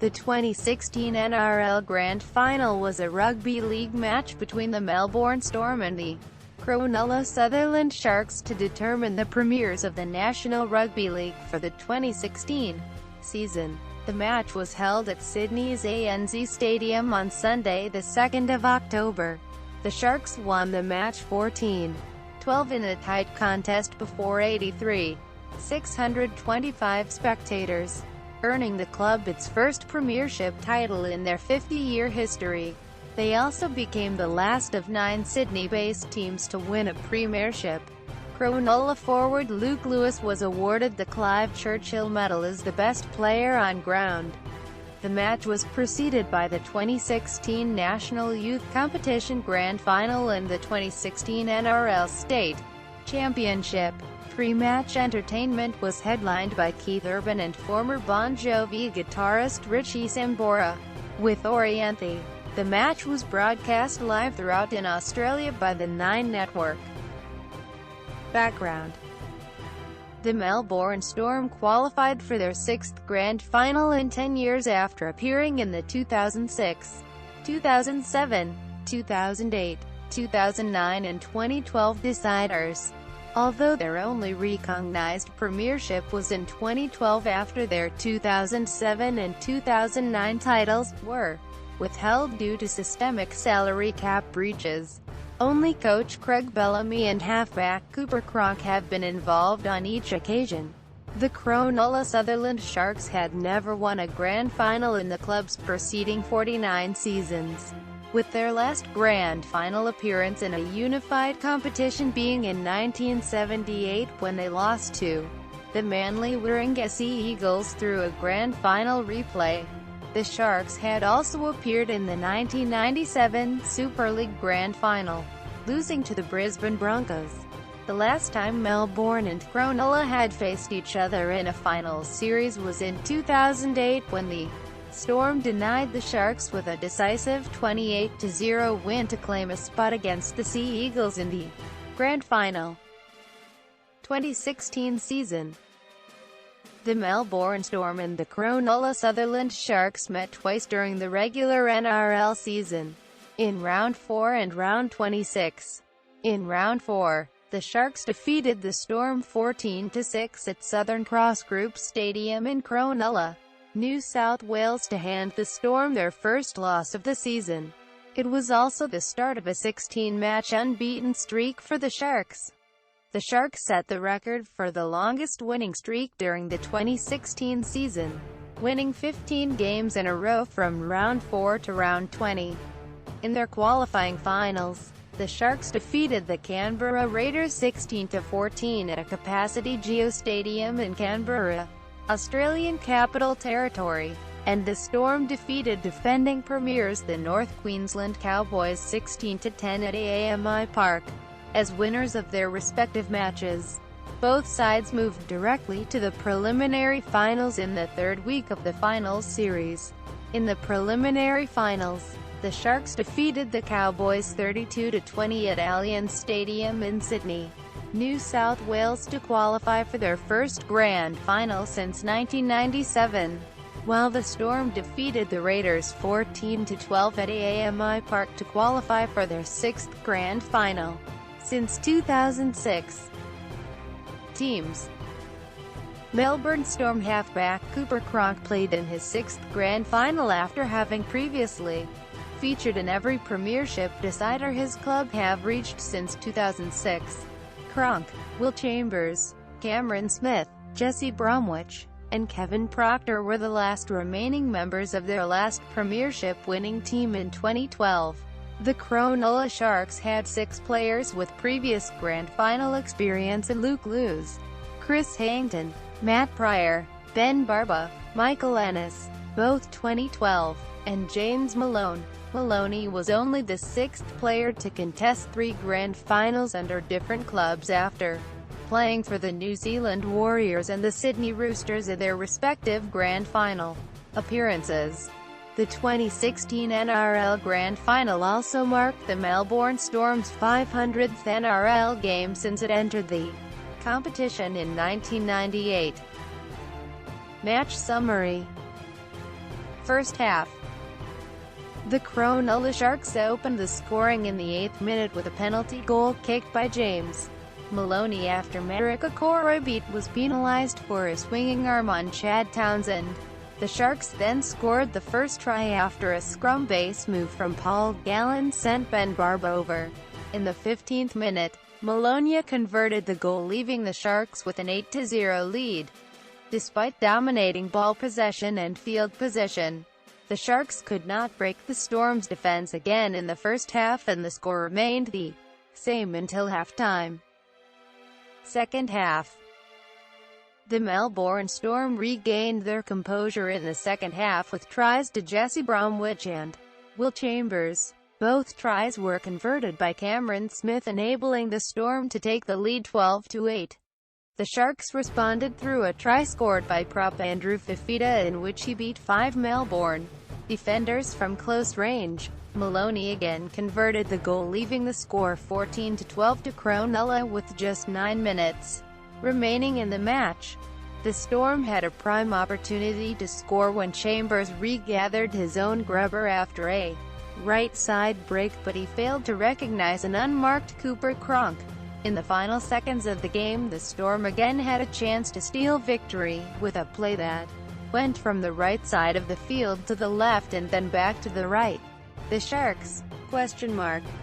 The 2016 NRL Grand Final was a rugby league match between the Melbourne Storm and the Cronulla Sutherland Sharks to determine the premiers of the National Rugby League for the 2016 season. The match was held at Sydney's ANZ Stadium on Sunday, the 2nd of October. The Sharks won the match 14-12 in a tight contest before 625 spectators, earning the club its first premiership title in their 50-year history. They also became the last of 9 Sydney-based teams to win a premiership. Cronulla forward Luke Lewis was awarded the Clive Churchill Medal as the best player on ground. The match was preceded by the 2016 National Youth Competition Grand Final and the 2016 NRL State Championship. Pre-match entertainment was headlined by Keith Urban and former Bon Jovi guitarist Richie Sambora, with Oriente. The match was broadcast live throughout in Australia by the Nine Network. Background: the Melbourne Storm qualified for their 6th grand final in 10 years after appearing in the 2006, 2007, 2008, 2009 and 2012 deciders. Although their only recognized premiership was in 2012 after their 2007 and 2009 titles were withheld due to systemic salary cap breaches. Only coach Craig Bellamy and halfback Cooper Cronk have been involved on each occasion. The Cronulla Sutherland Sharks had never won a grand final in the club's preceding 49 seasons, with their last grand final appearance in a unified competition being in 1978 when they lost to the Manly Warringah Sea Eagles through a grand final replay. The Sharks had also appeared in the 1997 Super League Grand Final, losing to the Brisbane Broncos. The last time Melbourne and Cronulla had faced each other in a finals series was in 2008 when the Storm denied the Sharks with a decisive 28-0 win to claim a spot against the Sea Eagles in the Grand Final. 2016 season. The Melbourne Storm and the Cronulla Sutherland Sharks met twice during the regular NRL season, in Round 4 and Round 26. In Round 4, the Sharks defeated the Storm 14-6 at Southern Cross Group Stadium in Cronulla, New South Wales to hand the Storm their first loss of the season. It was also the start of a 16-match unbeaten streak for the Sharks. The Sharks set the record for the longest winning streak during the 2016 season, winning 15 games in a row from Round 4 to Round 20. In their qualifying finals, the Sharks defeated the Canberra Raiders 16-14 at a capacity Geo Stadium in Canberra, Australian Capital Territory, and the Storm defeated defending premiers the North Queensland Cowboys 16-10 at AAMI Park, as winners of their respective matches. Both sides moved directly to the preliminary finals in the third week of the finals series. In the preliminary finals, the Sharks defeated the Cowboys 32-20 at Allianz Stadium in Sydney, New South Wales to qualify for their first grand final since 1997, while the Storm defeated the Raiders 14-12 at AAMI Park to qualify for their 6th grand final since 2006. Teams: Melbourne Storm halfback Cooper Cronk played in his 6th grand final after having previously featured in every premiership decider his club have reached since 2006. Cronk, Will Chambers, Cameron Smith, Jesse Bromwich, and Kevin Proctor were the last remaining members of their last premiership winning team in 2012. The Cronulla Sharks had 6 players with previous grand final experience in Luke Lewis, Chris Harrington, Matt Pryor, Ben Barba, Michael Ennis, both 2012, and James Malone. Maloney was only the 6th player to contest 3 grand finals under different clubs after playing for the New Zealand Warriors and the Sydney Roosters in their respective grand final appearances. The 2016 NRL Grand Final also marked the Melbourne Storm's 500th NRL game since it entered the competition in 1998. Match summary. First half. The Cronulla Sharks opened the scoring in the 8th minute with a penalty goal kicked by James Maloney after Marika Koroibete was penalised for his swinging arm on Chad Townsend. The Sharks then scored the first try after a scrum base move from Paul Gallen sent Ben Barba over. In the 15th minute, Maloney converted the goal, leaving the Sharks with an 8-0 lead. Despite dominating ball possession and field position, the Sharks could not break the Storm's defense again in the first half, and the score remained the same until halftime. Second half. The Melbourne Storm regained their composure in the second half with tries to Jesse Bromwich and Will Chambers. Both tries were converted by Cameron Smith, enabling the Storm to take the lead 12-8. The Sharks responded through a try scored by prop Andrew Fifita, in which he beat 5 Melbourne defenders from close range. Maloney again converted the goal, leaving the score 14-12 to Cronulla with just 9 minutes remaining in the match. The Storm had a prime opportunity to score when Chambers regathered his own grubber after a right side break, but he failed to recognize an unmarked Cooper Cronk. In the final seconds of the game, the Storm again had a chance to steal victory, with a play that went from the right side of the field to the left and then back to the right. The Sharks'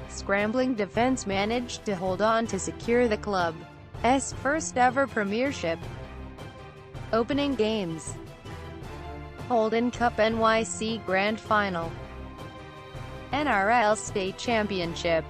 scrambling defense managed to hold on to secure the club's first ever premiership. Opening games. Holden Cup NYC Grand Final, NRL State Championship.